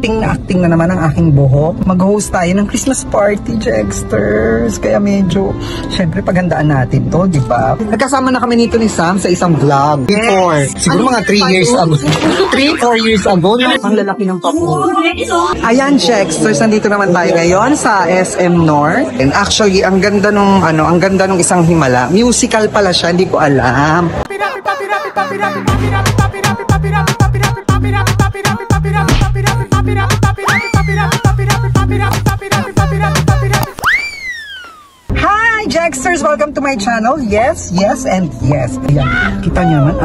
acting na naman ang aking buhok. Mag-host tayo ng Christmas party, Jexters. Kaya medyo, syempre, paghandaan natin to, di ba? Nagkasama na kami nito ni Sam sa isang vlog. Before, siguro mga 3 years ago. 3-4 years ago. Ang lalaki ng papo. Ayan, Jexters, nandito naman tayo ngayon sa SM North. And actually, ang ganda nung, ang ganda nung isang himala. Musical pala siya, hindi ko alam. Hi, Jexters! Welcome to my channel. Yes, yes, and yes. Ayan, kita niyo naman,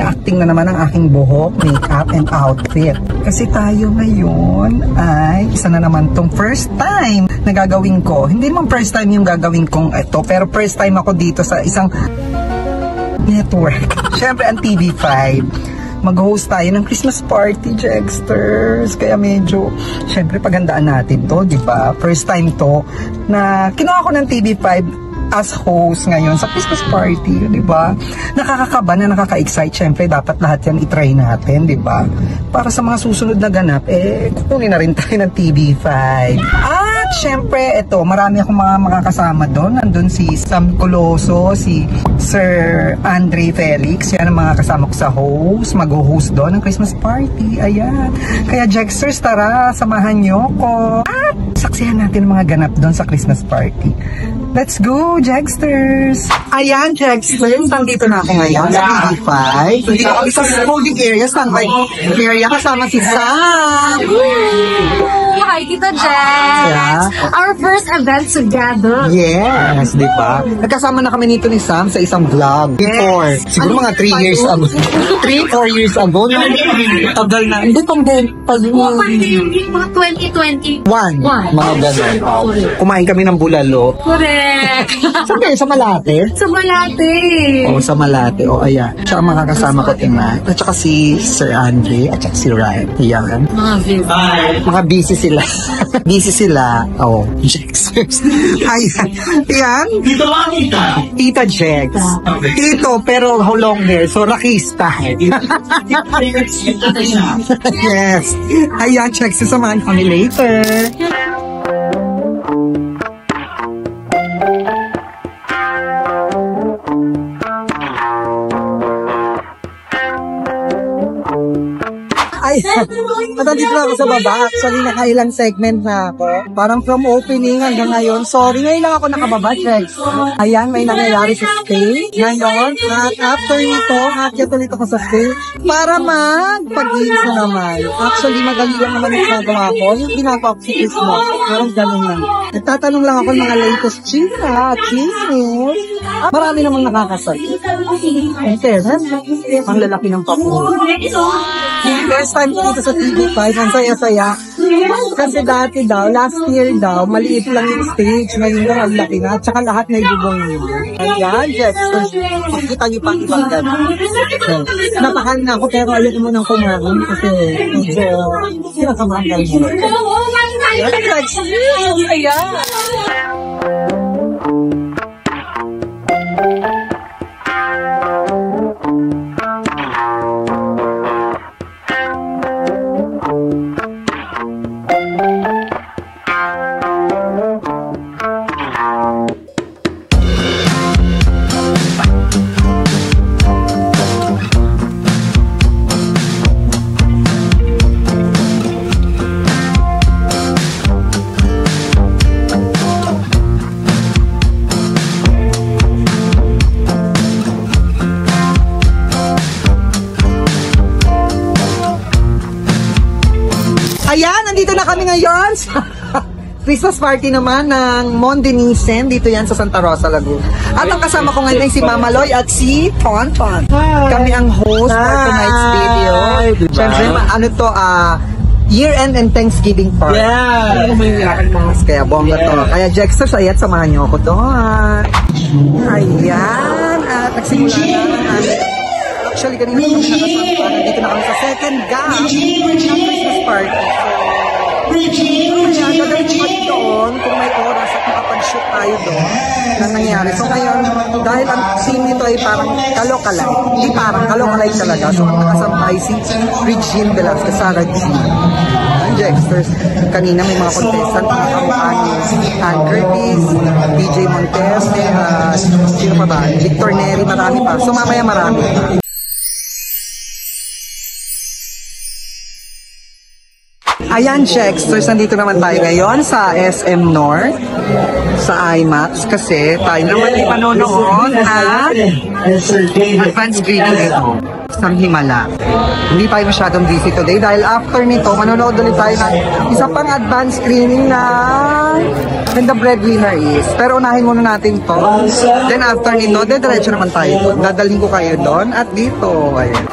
acting na naman ang aking buhok, makeup, and outfit. Kasi tayo ngayon ay isa na naman tong first time na gagawin ko. Hindi naman first time yung gagawin kong ito, pero first time ako dito sa isang network. Siyempre, ang TV5. Mag-host tayo ng Christmas party, Jexters. Kaya medyo, syempre, paghandaan natin to, di ba? First time to na kinuha ko ng TV5 as host ngayon sa Christmas party, di ba? Nakakakaba na, nakaka-excite. Syempre, dapat lahat yan itry natin, di ba? Para sa mga susunod na ganap, kukunin na rin tayo ng TV5. At syempre, ito, marami akong mga makakasama doon. Nandun si Sam Coloso, si Sir Andre Felix. Yan ang mga kasama ko sa host. Mag-host doon ng Christmas party. Ayan. Kaya, Jexters, tara, samahan nyo ko. At saksihan natin ang mga ganap doon sa Christmas party. Let's go, Jexters! Ayan, Jexters, nandito na ako ngayon sa TV5. Sa holding area, standby area, kasama si Sam! Hi, Tita Jex! Yeah. Our first event together. Yes, di ba? Nagkasama na kami nito ni Sam sa isang vlog. Before, siguro mga 3 years ago. 3-4 years ago. Tagal na. Hindi pang din. Mga 2021. Mga gano'n. Kumain kami ng bulalo. Correct. Saan kayo? Sa Malate? Sa Malate. Oo, sa Malate. O, ayan. Tsaka makakasama ko tingnan. At saka si Sir Andre. At saka si Ryan. Ayan. Mga views. Mga busy sila. Busy sila. Oh, Jexters. Ayan. Ayan. Dito lang kita. Tita Jex. Tito, pero longer. So, rakista. Yes. Ayan, Jex. Sasamahan kami later. Ay, nandito na ako sa baba. Actually, nakailang segment na ako. Parang from opening hanggang ngayon. Sorry, ngayon lang ako nakababa, Jex. Ayan, may nangyayari sa stage. Ngayon, at after nito, akyat ulit ako sa stage para magpag-games na naman. Actually, magaling lang naman yung ginagawa ko. Yung ginagawa ko si Christmas. Parang ganun lang. Nagtatanong lang ako ng mga latest chika, chismis. Marami namang nakakasal. Ang lalaki ng papo. First time ko dito sa TV5, ang saya-saya. Kasi dati daw, last year daw, maliit lang yung stage. Ngayon daw, ang laki na. At saka lahat na ibubong nyo. Ayan, Jeff. Makikita nyo pang ibang gano'n. So, napakal na ako, pero ayaw mo nang kumain kasi medyo sinasamahan mo. Ayan, Jeff. Ayan. Ayan, nandito na kami ngayon sa Christmas party naman ng Mondenisen. Dito yan sa Santa Rosa, Laguna. At ang kasama ko ngayon ay si Mama Loy at si Tonton. Kami ang host for tonight's video. Siyempre, ano to, year-end and Thanksgiving party. Yeah! Kaya bongga to. Kaya Jexters, ayat, samahan niyo ako doon. Ayan. At nagsimula na. Actually, kanina kami nakasama. Nandito na kami sa second gap ng Christmas party. Kaya gagawin ko kayo doon kung may oras at makapag-shoot tayo doon na nangyari. So ngayon, dahil ang scene nito ay parang kalokalay. Hindi parang kalokalay talaga. So ang nakasama ay si Regine Velasquez, Sarah G. Jexters. Kanina may mga contestant na kamukha ni Ann Curtis, DJ Monteste, sino pa ba? Victor Neri, marami pa. So mamaya marami pa. Ayan, Jexters, nandito naman tayo ngayon sa SM North, sa IMAX, kasi tayo naman ay manonood na advanced screening ito, sa Himala. Hindi tayo masyadong busy today dahil after nito, manonood ulit tayo ng isa pang advanced screening na And the Breadwinner Is. Pero unahin muna natin to. Then after nito, diretso naman tayo. Dadalhin ko kayo doon at dito. Ayan.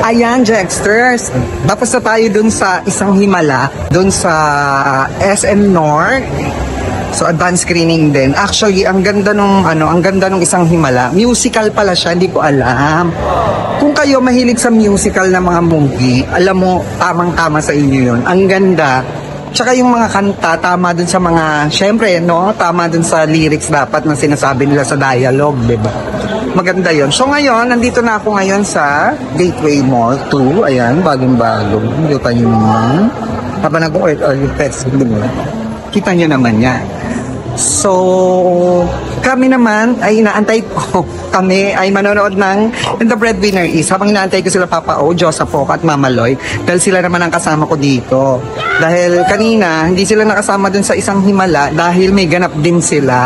Ayan, Jexters. Tapos na tayo dun sa isang Himala, dun sa SM North. So, advanced screening din. Actually, ang ganda nung, ang ganda nung isang Himala. Musical pala siya, hindi ko alam. Kung kayo mahilig sa musical na mga movie, alam mo, tamang-tama sa inyo yun. Ang ganda. Tsaka yung mga kanta, tama dun sa mga, syempre, no? Tama dun sa lyrics dapat na sinasabi nila sa dialogue, diba? Maganda yon. So ngayon, nandito na ako ngayon sa Gateway Mall 2. Ayan, bagong-bagong. Kita nyo naman. Habang nag-oil test, diba? Kita nyo naman yan. So, kami naman ay inaantay ko. Kami ay manonood ng And the Breadwinner Is. Habang inaantay ko sila Papa O, Joseph Poca at Mama Loy. Dahil sila naman ang kasama ko dito. Dahil kanina, hindi sila nakasama dun sa isang Himala dahil may ganap din sila.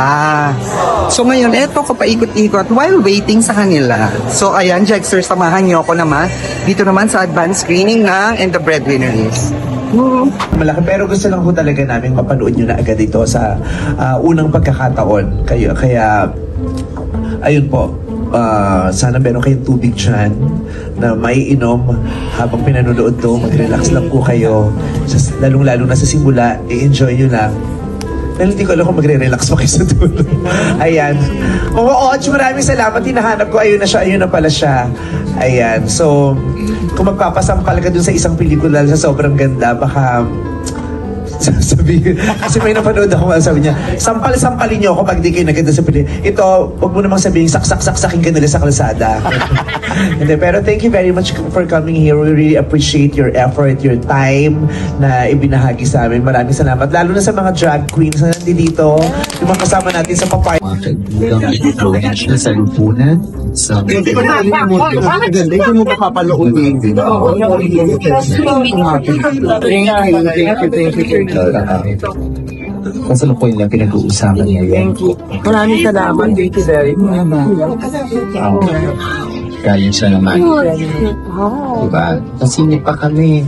So ngayon, eto ko paikot-ikot while waiting sa kanila. So ayan, Jexter, samahan niyo ako naman. Dito naman sa advanced screening ng And the Breadwinner Is. Malaki, pero gusto lang po talaga namin mapanood nyo na agad ito sa unang pagkakataon. Kaya ayun po, sana meron kayong tubig dyan na may inom habang pinanonood to. Mag-relax lang po kayo. Lalong-lalo na sa simula, i-enjoy nyo lang. Dahil hindi ko alam kung magre-relax pa kayo sa dulo. Ayan. Oo, maraming salamat. Hinahanap ko. Ayun na siya. Ayun na pala siya. Ayan. So, kung magpapasampal ka dun sa isang pelikula sa sobrang ganda, baka sabihin, kasi may napanood ako, sabi niya, sampal-sampalin niyo ako pag di kayo naganda sa pelikula. Ito, wag mo namang sabihin, saksak-saksakin ka nila sa kalsada. Hindi, pero thank you very much for coming here. We really appreciate your effort, your time na ibinahagi sa amin. Maraming salamat. Lalo na sa mga drag queens na nandito, yung mga kasama natin sa papay. Influential sa lipunan. Hindi mo ba papaloodin? Thank you. Kasalukuyan lang pinag-uusapan ngayon. Maraming salamat. Thank you very much. Kaya siya naman. Diba? Kasi hindi pa kami